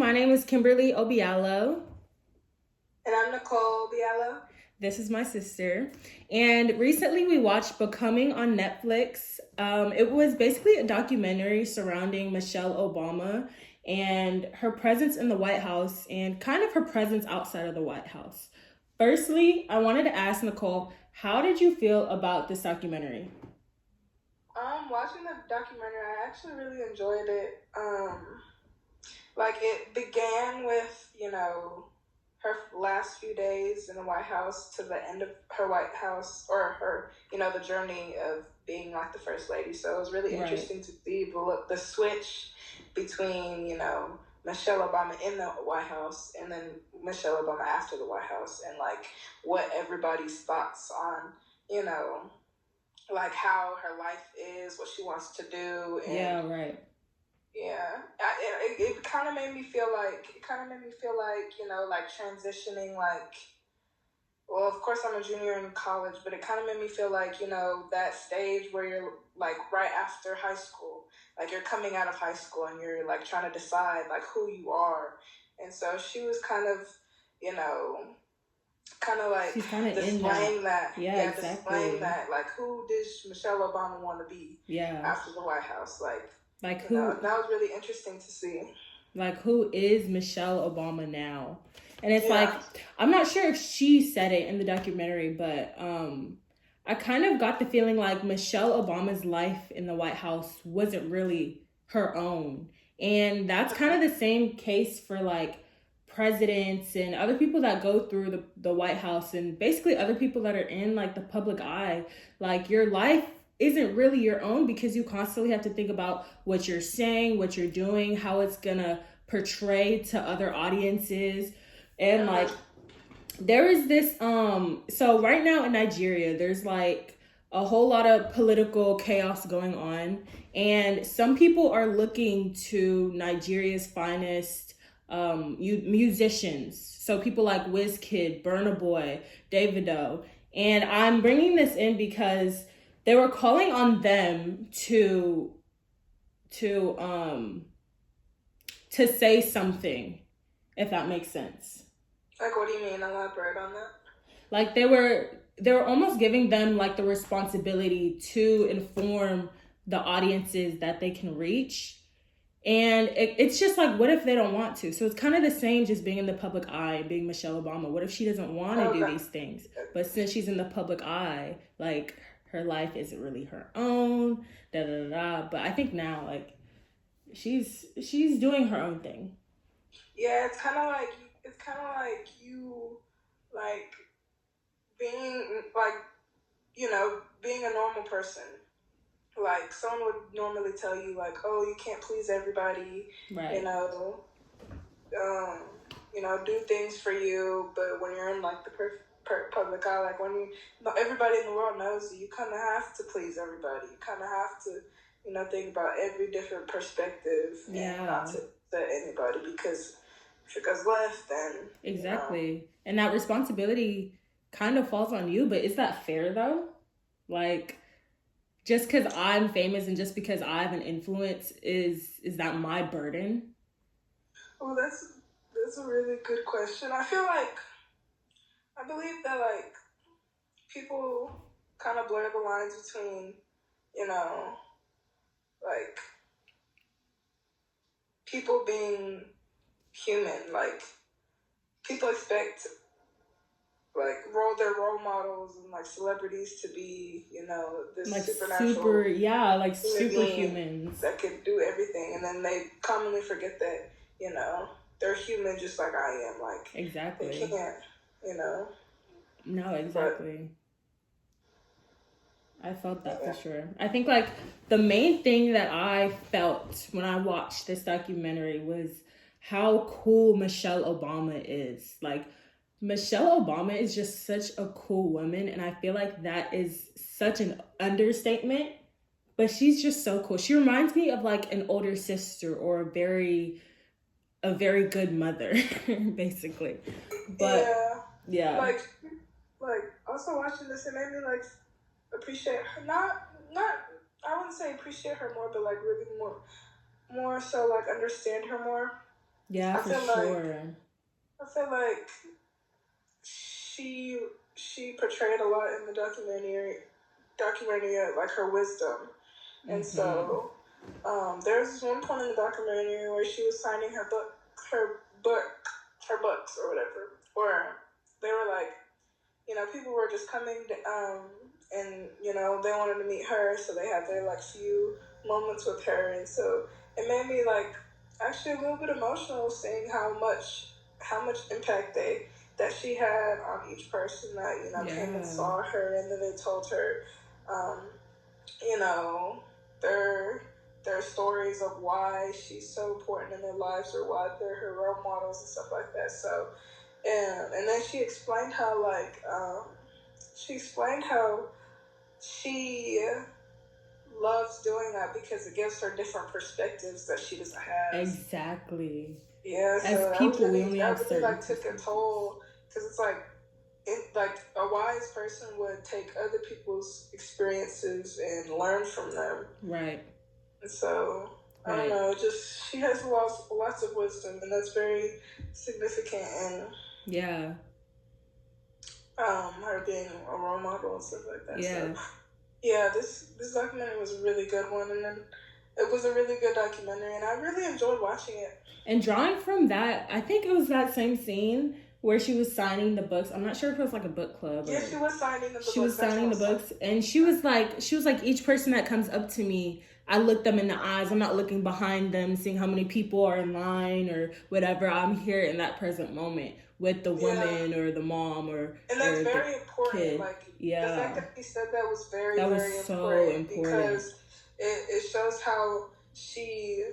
my name is Kimberly Obialo. And I'm Nicole Obialo. This is my sister. And recently we watched Becoming on Netflix. It was basically a documentary surrounding Michelle Obama and her presence in the White House and kind of her presence outside of the White House. Firstly, I wanted to ask Nicole, how did you feel about this documentary? Watching the documentary, I actually really enjoyed it. Like it began with, her last few days in the White House to the end of her White House or her, the journey of being like the first lady. So it was really Right. interesting to see the switch between, Michelle Obama in the White House and then Michelle Obama after the White House and like what everybody's thoughts on, you know, like how her life is, what she wants to do, and Yeah, right. yeah, it kind of made me feel like like transitioning, like well, of course I'm a junior in college, but it kind of made me feel like that stage where you're like right after high school, like you're coming out of high school and you're like trying to decide like who you are, and so she was you know kind of like She's kind of in that. displaying that, Yeah, yeah, displaying exactly. that, like who did Michelle Obama want to be Yeah. after the White House, like Like who that was really interesting to see. like who is Michelle Obama now? And it's Yeah, like I'm not sure if she said it in the documentary, but I kind of got the feeling like Michelle Obama's life in the White House wasn't really her own. And that's kind of the same case for like presidents and other people that go through the White House and basically other people that are in like the public eye. Like your life isn't really your own because you constantly have to think about what you're saying, what you're doing, how it's gonna portray to other audiences. And like there is this so right now in Nigeria there's like a whole lot of political chaos going on, and some people are looking to Nigeria's finest musicians, so people like Wizkid, Burna Boy, Davido. And I'm bringing this in because they were calling on them to um to say something, if that makes sense. like what do you mean? Elaborate on that. Like they were almost giving them like the responsibility to inform the audiences that they can reach. And it's just like, what if they don't want to? So it's kind of the same just being in the public eye and being Michelle Obama. What if she doesn't want to Oh, do these things? But since she's in the public eye, like her life isn't really her own. Da da da da. But I think now, like she's doing her own thing. yeah, it's kind of like you like being like being a normal person. Like someone would normally tell you like, oh, you can't please everybody, you Right. know, um, do things for you. But when you're in like the public eye, like when everybody in the world knows you, you kind of have to please everybody. You kind of have to, think about every different perspective and not Yeah. to upset anybody because if it goes left, then Exactly. And that responsibility kind of falls on you, but is that fair though? Like just because I'm famous and just because I have an influence, is that my burden? well, that's a really good question. I believe that like people kind of blur the lines between you know like people being human. Like people expect like their role models and like celebrities to be this Like super, supernatural yeah, like human being superhumans. that can do everything, and then they commonly forget that they're human just like I am. Like they Exactly. can't, you know. No, But exactly. I felt that for yeah, sure. I think like the main thing that I felt when I watched this documentary was how cool Michelle Obama is. Like Michelle Obama is just such a cool woman, and I feel like that is such an understatement, but she's just so cool. She reminds me of like an older sister or a very good mother basically. But yeah. yeah. Like also watching this, it made me like appreciate her. Not I wouldn't say appreciate her more, but like really more so like understand her more. Yeah, I for feel like sure. I feel like she she portrayed a lot in the documentary like her wisdom, and Mm-hmm. so there was this one point in the documentary where she was signing her book, her books or whatever, where they were like, people were just coming, and they wanted to meet her, so they had their like few moments with her, and so it made me like actually a little bit emotional seeing how much impact that she had on each person that came and Yeah. saw her, and then they told her, um, you know, their stories of why she's so important in their lives or why they're her role models and stuff like that. So, and then she explained how she loves doing that because it gives her different perspectives that she doesn't have. Exactly. Yeah, As so people, we only have that really certain like took a perspectives. toll because it's like a wise person would take other people's experiences and learn from them. Right. And so I don't Right. know, just she has lots of wisdom, and that's very significant in Yeah. her being a role model and stuff like that. So Yeah. yeah, this documentary was a really good one, and then it was a really good documentary, and I really enjoyed watching it. And drawing from that, I think it was that same scene where she was signing the books. I'm not sure if it was like a book club Yeah, or she was signing the she books. was That's signing what the it was. books, and she was like each person that comes up to me, I look them in the eyes. I'm not looking behind them, seeing how many people are in line or whatever. I'm here in that present moment with the Yeah, woman or the mom and that's or the very important. kid. Like the fact Yeah, that she said that was very, that was very so important important. because it shows how she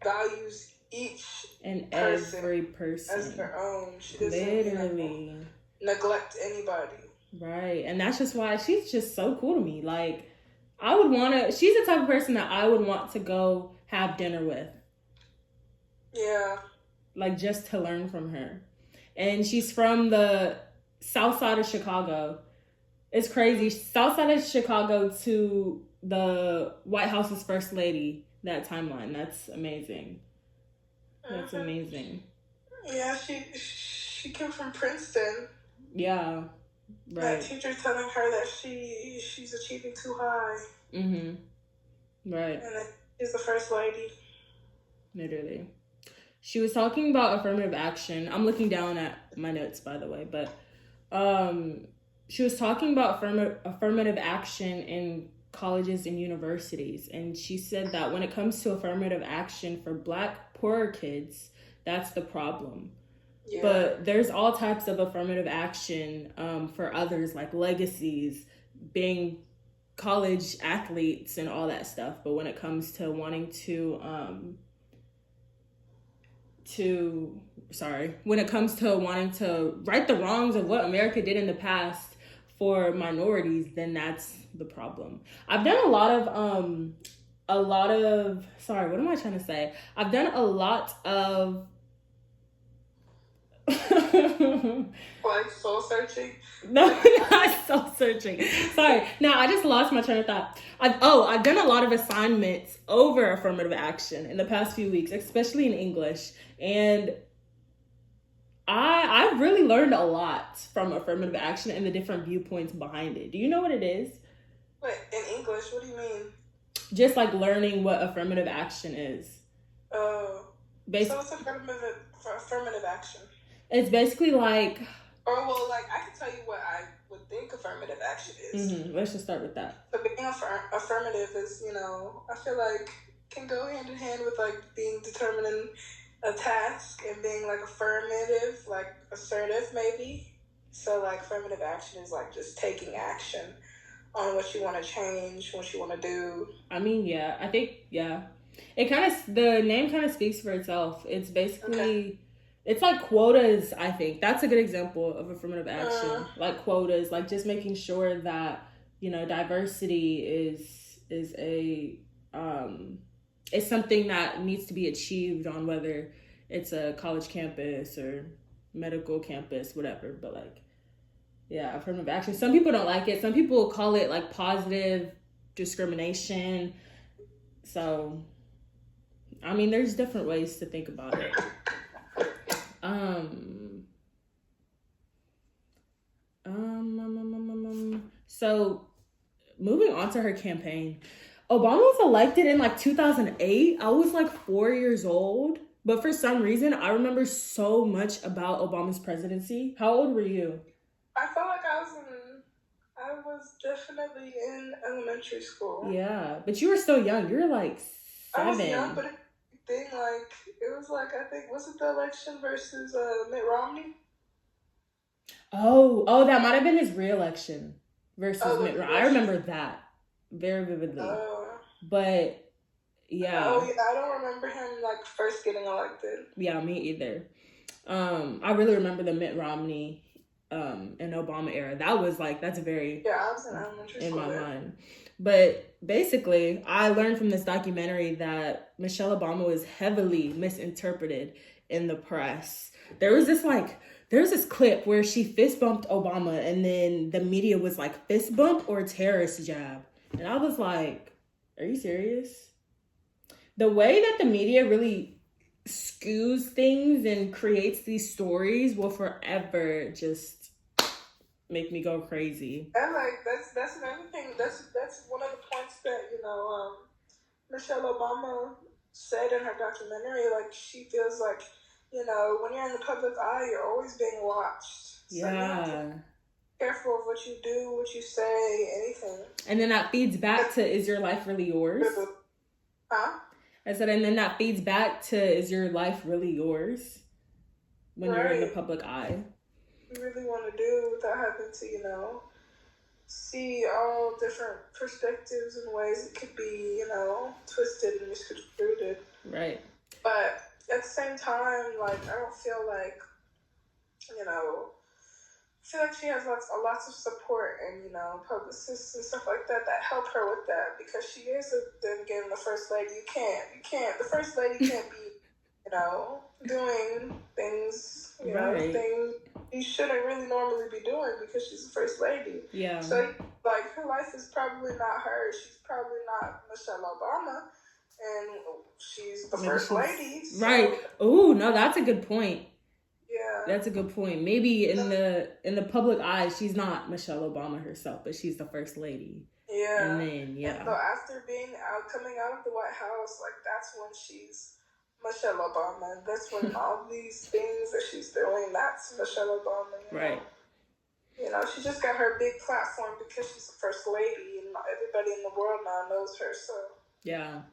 values each And person every as person, their own. She doesn't, literally. neglect anybody. Right. And that's just why she's just so cool to me. Like, I would want to, she's the type of person that I would want to go have dinner with, Yeah. like, just to learn from her. And she's from the south side of Chicago. It's crazy. South side of Chicago to the White House's first lady, that timeline. That's amazing. That's Mm-hmm. amazing. Yeah, she came from Princeton. Yeah. That Right. teacher telling her that she's achieving too high. Mm-hmm. Right. And that she's the first lady. Literally. She was talking about affirmative action. I'm looking down at my notes, by the way, but she was talking about affirmative action in colleges and universities. And she said that when it comes to affirmative action for Black, poorer kids, that's the problem. Yeah. But there's all types of affirmative action for others, like legacies, being college athletes, and all that stuff. But when it comes to wanting when it comes to wanting to right the wrongs of what America did in the past for minorities, then that's the problem. I've done a lot of sorry, what am I trying to say? I've done a lot of like soul searching. No, not soul searching. Sorry. No, I just lost my train of thought. I've done a lot of assignments over affirmative action in the past few weeks, especially in English. And I've really learned a lot from affirmative action and the different viewpoints behind it. Do you know what it is? Wait, in English, what do you mean? Just like learning what affirmative action is. Oh. So what's affirmative action? It's basically like... Oh, well, like, I can tell you what I would think affirmative action is. Mm-hmm. Let's just start with that. So being affirmative is, I feel like can go hand in hand with, like, being determined in a task and being, like, affirmative, like, assertive, maybe. So, like, affirmative action is, like, just taking action on what you want to change, what you want to do. I mean, yeah. I think, yeah. The name kind of speaks for itself. It's basically... Okay. It's like quotas, I think. That's a good example of affirmative action. Like quotas, like just making sure that, diversity is something that needs to be achieved on whether it's a college campus or medical campus, whatever. But like, yeah, affirmative action. Some people don't like it. Some people call it like positive discrimination. So, I mean, there's different ways to think about it. So moving on to her campaign, Obama was elected in like 2008. I was like 4 years old, but for some reason, I remember so much about Obama's presidency. How old were you? I felt like I was definitely in elementary school. Yeah, but you were still young. You were like I was young, 7. but it was like, I think, was it the election versus Mitt Romney? Oh, that might have been his re-election versus Mitt Romney. I Yes. remember that very vividly. But yeah. Oh, yeah, I don't remember him like first getting elected. Yeah, me either. I really remember the Mitt Romney and Obama era. That's very I was in elementary school in my mind. But basically, I learned from this documentary that Michelle Obama was heavily misinterpreted in the press. There's this clip where she fist bumped Obama, and then the media was like, fist bump or terrorist jab. And I was like, are you serious? The way that the media really skews things and creates these stories will forever just make me go crazy. And like that's another thing. That's one of the points that Michelle Obama said in her documentary. Like, she feels like, when you're in the public eye, you're always being watched. So yeah. Careful of what you do, what you say, anything. And then that feeds back to, is your life really yours? Huh? I said, and then that feeds back to, is your life really yours? When you're in the public eye. You really want to do without having to, see all different perspectives and ways it could be, twisted and misconstrued. Right. But at the same time, like, I don't feel like, I feel like she has lots of support and, publicists and stuff like that help her with that, because she is, then again, the first lady. The first lady can't be, doing things, things you shouldn't really normally be doing because she's the first lady. Yeah. So, like, her life is probably not her. She's probably not Michelle Obama, and she's the first lady. So. Right. Oh, no, that's a good point. Yeah. That's a good point. Maybe in the public eye, she's not Michelle Obama herself, but she's the first lady. Yeah. And then, yeah. And so after coming out of the White House, like, that's when she's Michelle Obama. That's when all these things that she's doing, that's Michelle Obama. Right. She just got her big platform because she's the first lady, and everybody in the world now knows her. So. Yeah.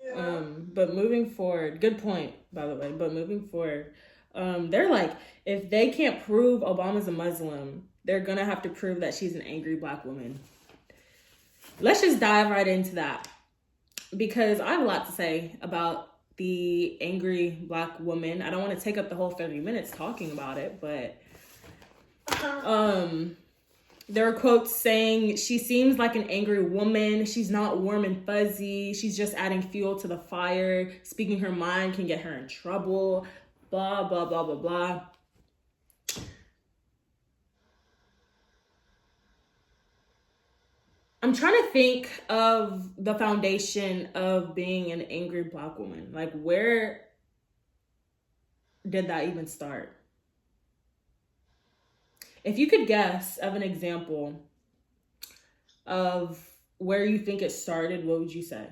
Yeah. But moving forward, good point, by the way. But moving forward, they're like, if they can't prove Obama's a Muslim, they're gonna have to prove that she's an angry Black woman. Let's just dive right into that, because I have a lot to say about the angry Black woman. I don't want to take up the whole 30 minutes talking about it, but there are quotes saying, she seems like an angry woman. She's not warm and fuzzy. She's just adding fuel to the fire. Speaking her mind can get her in trouble. Blah, blah, blah, blah, blah. I'm trying to think of the foundation of being an angry Black woman. Like, where did that even start? If you could guess of an example of where you think it started, what would you say?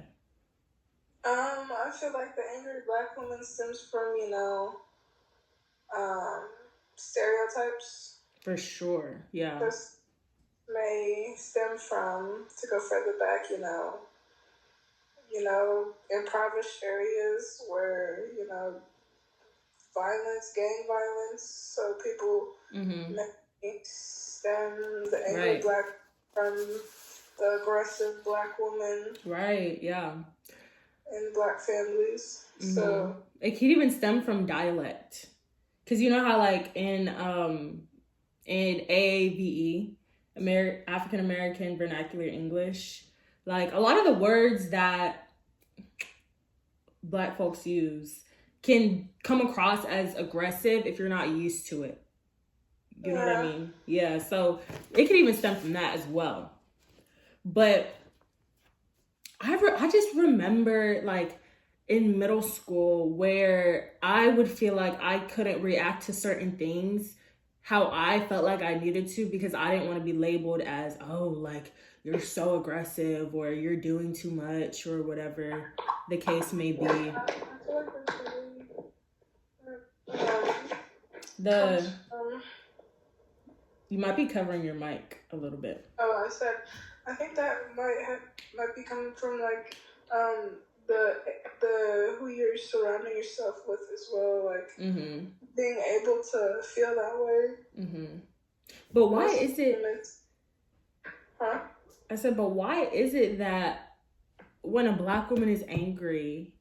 I feel like the angry Black woman stems from, stereotypes. For sure, yeah. This may stem from, to go further back, impoverished areas where, gang violence, so people may stem the angry Black from the aggressive Black woman. Right, yeah. In Black families. So it could even stem from dialect. Because you know how, like, in AAVE, African American Vernacular English, like, a lot of the words that Black folks use can come across as aggressive if you're not used to it. You know what I mean? Yeah, so it could even stem from that as well. But I just remember, like, in middle school where I would feel like I couldn't react to certain things how I felt like I needed to, because I didn't want to be labeled as, oh, like you're so aggressive or you're doing too much or whatever the case may be. I feel like that's The you might be covering your mic a little bit. I said I think that might be coming from like the who you're surrounding yourself with as well, like being able to feel that way. But why is it? Huh? I said, but why is it that when a Black woman is angry,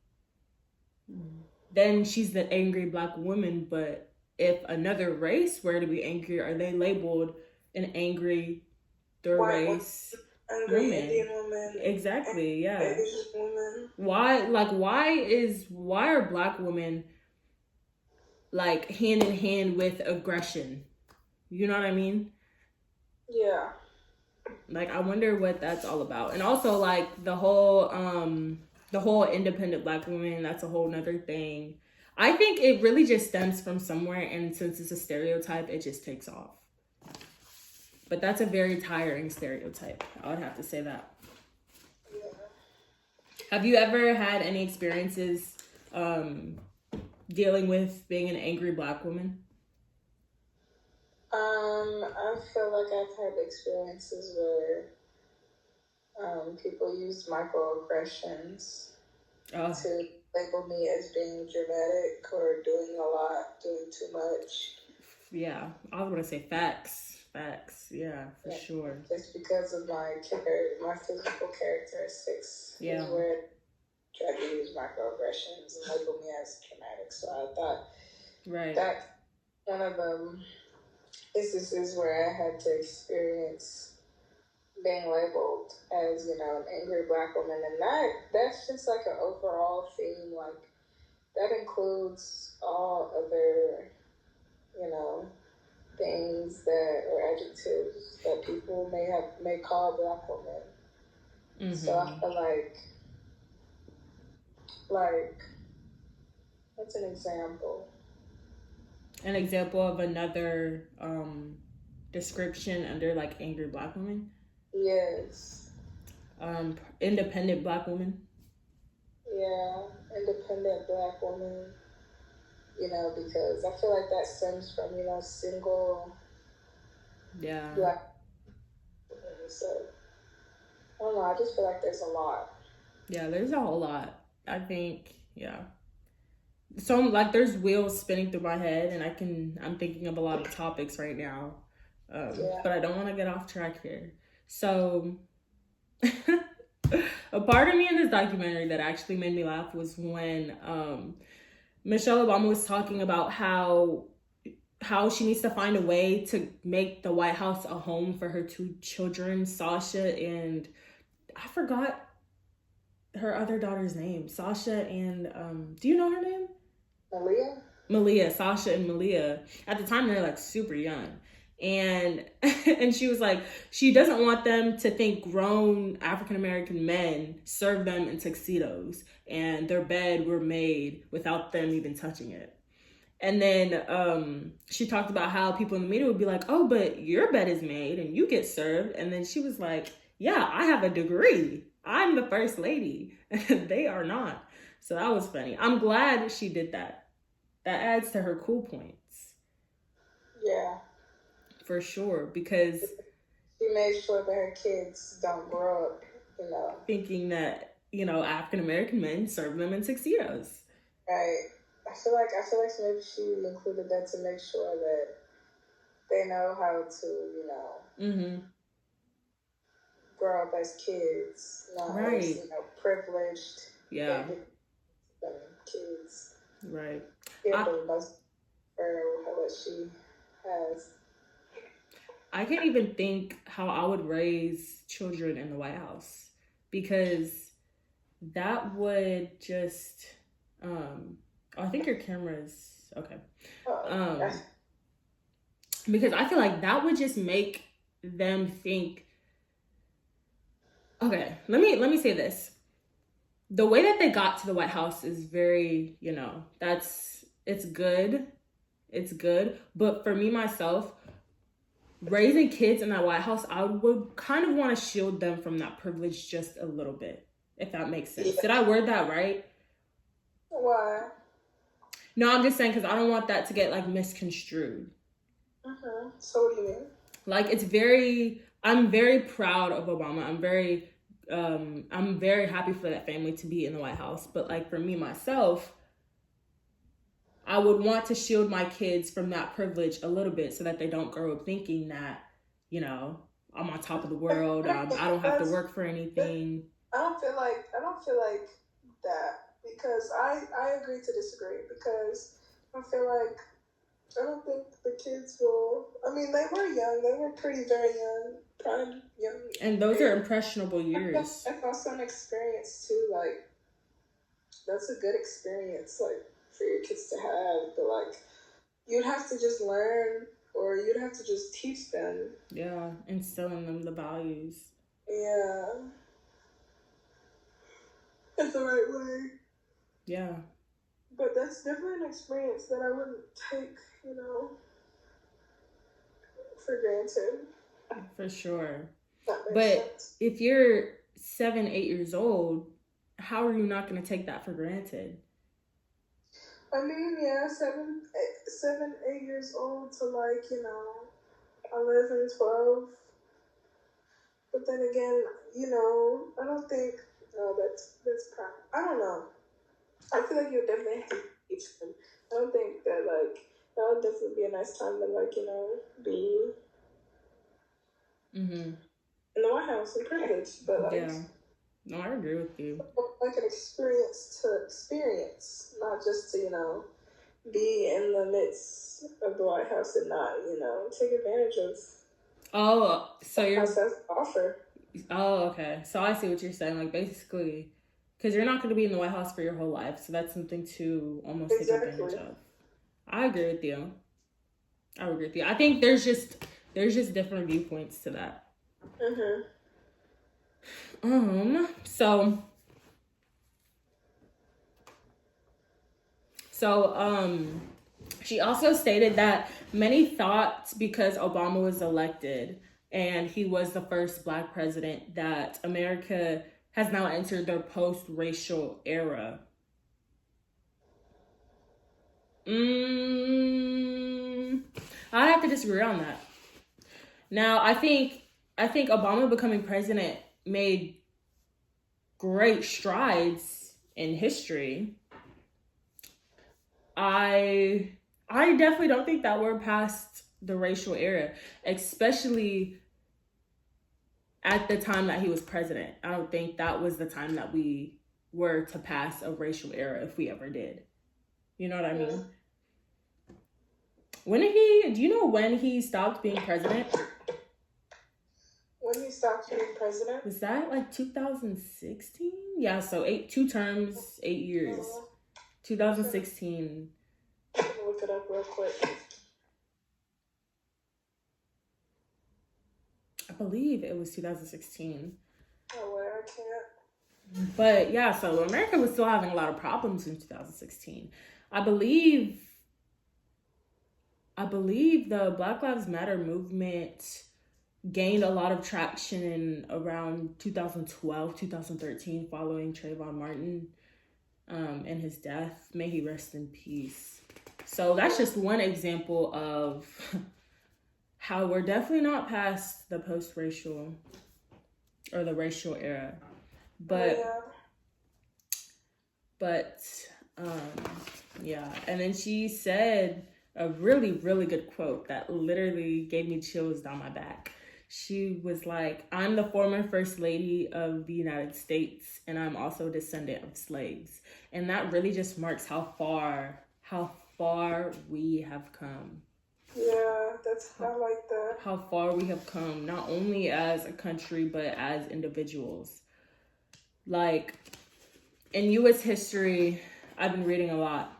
then she's the angry Black woman, but if another race were to be angry, are they labeled an angry third race angry woman? Indian woman? Exactly, yeah. Asian woman. Why are Black women like hand in hand with aggression? You know what I mean? Yeah. Like, I wonder what that's all about. And also, like, the whole independent Black woman, that's a whole nother thing. I think it really just stems from somewhere, and since it's a stereotype, it just takes off. But that's a very tiring stereotype. I would have to say that. Yeah. Have you ever had any experiences dealing with being an angry Black woman? I feel like I've had experiences where people use microaggressions to label me as being dramatic or doing a lot, doing too much. Yeah, I was gonna say facts, yeah, for sure. Just because of my physical characteristics, is where I try to use microaggressions and label me as dramatic. So I thought that one of them instances where I had to experience being labeled as, an angry Black woman, and that's just like an overall theme. Like that includes all other, things or adjectives that people may call Black women. So I feel like what's an example? An example of another description under like angry Black woman? Yes. Independent Black woman? Yeah, independent Black woman. Because I feel like that stems from, single Black women. So, I don't know, I just feel like there's a lot. Yeah, there's a whole lot. I think, yeah. So, like, there's wheels spinning through my head, and I'm thinking of a lot of topics right now. But I don't want to get off track here. So, a part of me in this documentary that actually made me laugh was when Michelle Obama was talking about how she needs to find a way to make the White House a home for her two children, Sasha and I forgot her other daughter's name. Sasha and do you know her name? Malia, Sasha and Malia. At the time, they're like super young. And she was like, she doesn't want them to think grown African-American men served them in tuxedos and their bed were made without them even touching it. And then she talked about how people in the media would be like, oh, but your bed is made and you get served. And then she was like, yeah, I have a degree. I'm the first lady. They are not. So that was funny. I'm glad she did that. That adds to her cool points. Yeah. For sure, because she made sure that her kids don't grow up, thinking that, African-American men serve them in tuxedos. Right. I feel like maybe she included that to make sure that they know how to, grow up as kids, not as, privileged. Yeah. Kids. Right. For what she has. I can't even think how I would raise children in the White House, because that would just I think your camera's okay. Because I feel like that would just make them think, okay, let me say this. The way that they got to the White House is very, it's good. It's good. But for me, myself, raising kids in that White House, I would kind of want to shield them from that privilege just a little bit, if that makes sense. Yeah. Did I word that right? Why? No, I'm just saying because I don't want that to get like misconstrued. So what do you mean? Like I'm very proud of Obama. I'm very happy for that family to be in the White House. But like for me myself, I would want to shield my kids from that privilege a little bit so that they don't grow up thinking that, you know, I'm on top of the world. I don't have to work for anything. I don't feel like that, because I agree to disagree, because I feel like I don't think the kids will. I mean, they were young. They were very young, prime young. And those are impressionable years. That's also an experience too. Like, that's a good experience, like, for your kids to have. But like, you'd have to just learn, or you'd have to just teach them. Yeah, instilling them the values. Yeah. It's the right way. Yeah. But that's definitely an experience that I wouldn't take, for granted. For sure. But sense. If you're 7, 8 years old, how are you not going to take that for granted? I mean, yeah, 7, 8 years old to 11, 12. But then again, I don't think, no, that's prime. I don't know. I feel like you would definitely have to teach them. I don't think that, that would definitely be a nice time to, be in the White House and privileged. But, yeah. No, I agree with you. Like an experience to experience, not just to, be in the midst of the White House and not, take advantage of. Oh, so you're offer. Oh, okay. So I see what you're saying. Like basically, because you're not going to be in the White House for your whole life, so that's something to almost take advantage of. I agree with you. I think there's just different viewpoints to that. She also stated that many thought because Obama was elected and he was the first Black president that America has now entered their post-racial era. I'd have to disagree on that. Now, I think Obama becoming president made great strides in history. I definitely don't think that we're past the racial era, especially at the time that he was president. I don't think that was the time that we were to pass a racial era if we ever did. You know what I mean? Do you know when he stopped being president? When he stopped being president? Was that like 2016? Yeah, so 2 terms, 8 years. 2016. I'm gonna look it up real quick. I believe it was 2016. Oh, wait, I can't. But yeah, so America was still having a lot of problems in 2016. I believe the Black Lives Matter movement gained a lot of traction around 2012, 2013, following Trayvon Martin and his death. May he rest in peace. So that's just one example of how we're definitely not past the post-racial or the racial era. Yeah. And then she said a really, really good quote that literally gave me chills down my back. She was like, "I'm the former First Lady of the United States, and I'm also a descendant of slaves." And that really just marks how far we have come. Yeah, I like that. How far we have come, not only as a country, but as individuals. Like, in U.S. history, I've been reading a lot,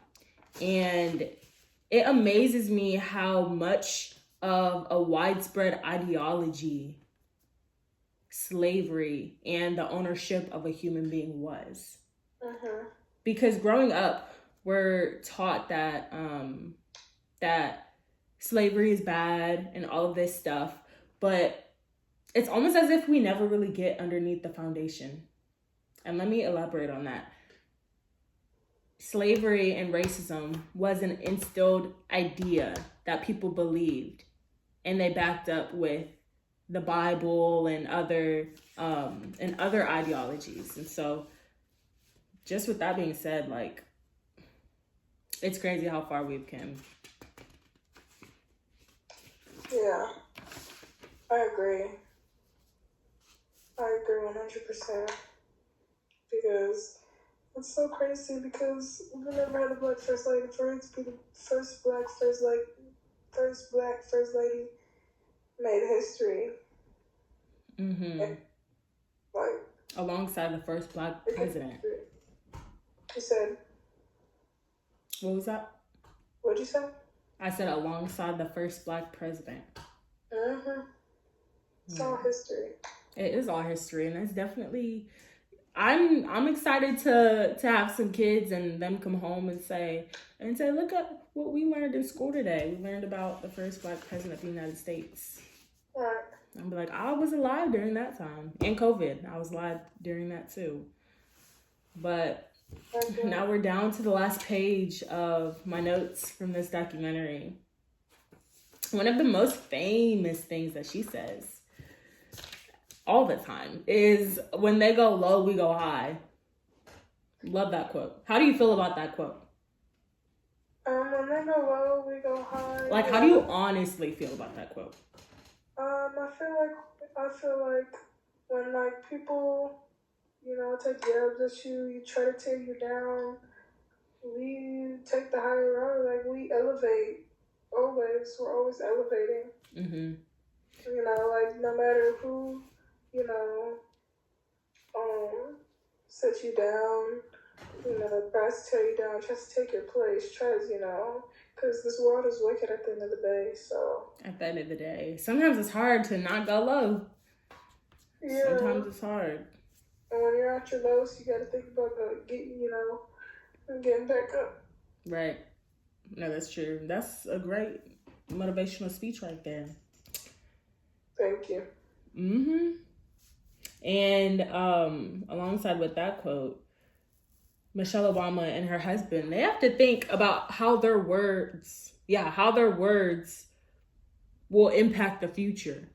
and it amazes me how much of a widespread ideology slavery and the ownership of a human being was. Because growing up, we're taught that that slavery is bad and all of this stuff, but it's almost as if we never really get underneath the foundation. And let me elaborate on that. Slavery and racism was an instilled idea that people believed, and they backed up with the Bible and other ideologies. And so, just with that being said, like, it's crazy how far we've come. Yeah, I agree. I agree 100%. Because it's so crazy, because we never had a black first lady. For her to be the first black first lady made history. Mm-hmm. And, like, alongside the first black president. You said? What was that? What'd you say? I said alongside the first black president. Mm-hmm. It's all history. It is all history, and it's definitely. I'm excited to have some kids and them come home and say, look at what we learned in school today. We learned about the first black president of the United States. Right. I'll be like, I was alive during that time. And COVID, I was alive during that too. But now we're down to the last page of my notes from this documentary. One of the most famous things that she says all the time is, when they go low, we go high. Love that quote. How do you feel about that quote? When they go low, we go high. Like, how do you honestly feel about that quote? I feel like when, like, people, you know, take jabs at you try to tear you down, we take the higher road. Like, we elevate always. We're always elevating. Mm-hmm. You know, like, no matter who, you know, set you down, you know, tries to tear you down, tries to take your place, tries, you know, because this world is wicked at the end of the day, so. At the end of the day. Sometimes it's hard to not go low. Yeah. Sometimes it's hard. And when you're at your lowest, you got to think about getting back up. Right. No, that's true. That's a great motivational speech right there. Thank you. Mm-hmm. And alongside with that quote, Michelle Obama and her husband, they have to think about how their words will impact the future.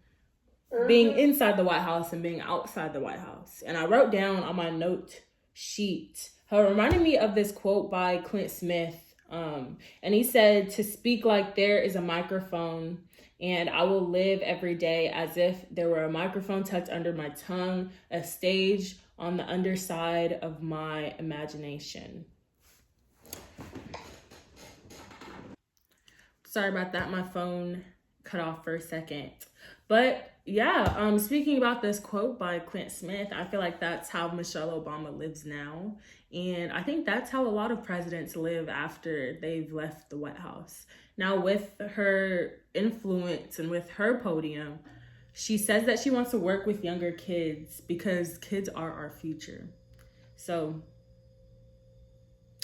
Mm-hmm. Being inside the White House and being outside the White House. And I wrote down on my note sheet, it reminded me of this quote by Clint Smith. And he said, "To speak like there is a microphone, and I will live every day as if there were a microphone tucked under my tongue, a stage on the underside of my imagination." Sorry about that. My phone cut off for a second. But yeah, speaking about this quote by Clint Smith, I feel like that's how Michelle Obama lives now. And I think that's how a lot of presidents live after they've left the White House. Now, with her influence and with her podium, she says that she wants to work with younger kids because kids are our future. So,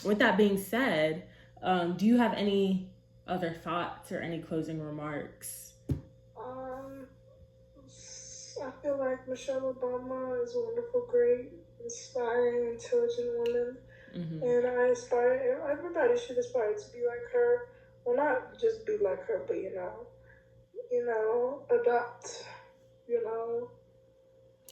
with that being said, do you have any other thoughts or any closing remarks? I feel like Michelle Obama is a wonderful, great, inspiring, intelligent woman. Mm-hmm. And everybody should aspire to be like her. Well, not just be like her, but, you know, adopt, you know.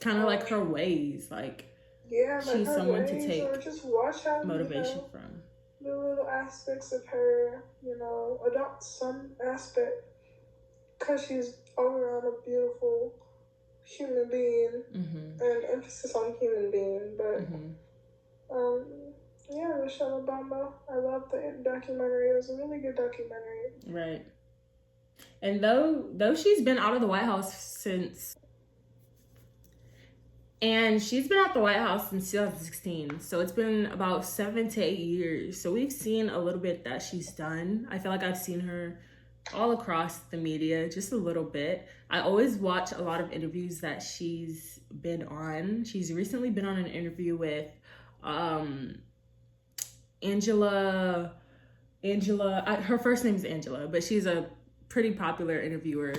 Kind of like her ways, like, yeah, she's like someone ways, to take or just watch how, motivation from. The little aspects of her, you know, adopt some aspect, because she's all around a beautiful human being, mm-hmm. and emphasis on human being, but yeah, Michelle Obama, I love the documentary. It was a really good documentary. Right. And though she's been out of the White House since 2016, so it's been about 7 to 8 years. So we've seen a little bit that she's done. I feel like I've seen her all across the media, just a little bit. I always watch a lot of interviews that she's been on. She's recently been on an interview with Angela Angela. Her first name is Angela, but she's a pretty popular interviewer.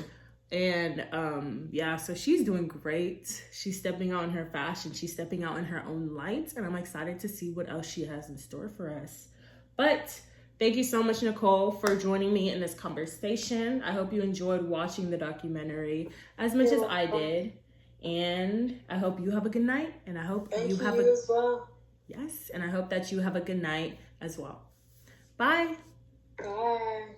And yeah, so she's doing great. She's stepping out in her fashion. She's stepping out in her own light. And I'm excited to see what else she has in store for us. But thank you so much, Nicole, for joining me in this conversation. I hope you enjoyed watching the documentary as much as I did. And I hope you have a good night. And I hope Thank you have as well. Yes, and I hope that you have a good night as well. Bye. Bye.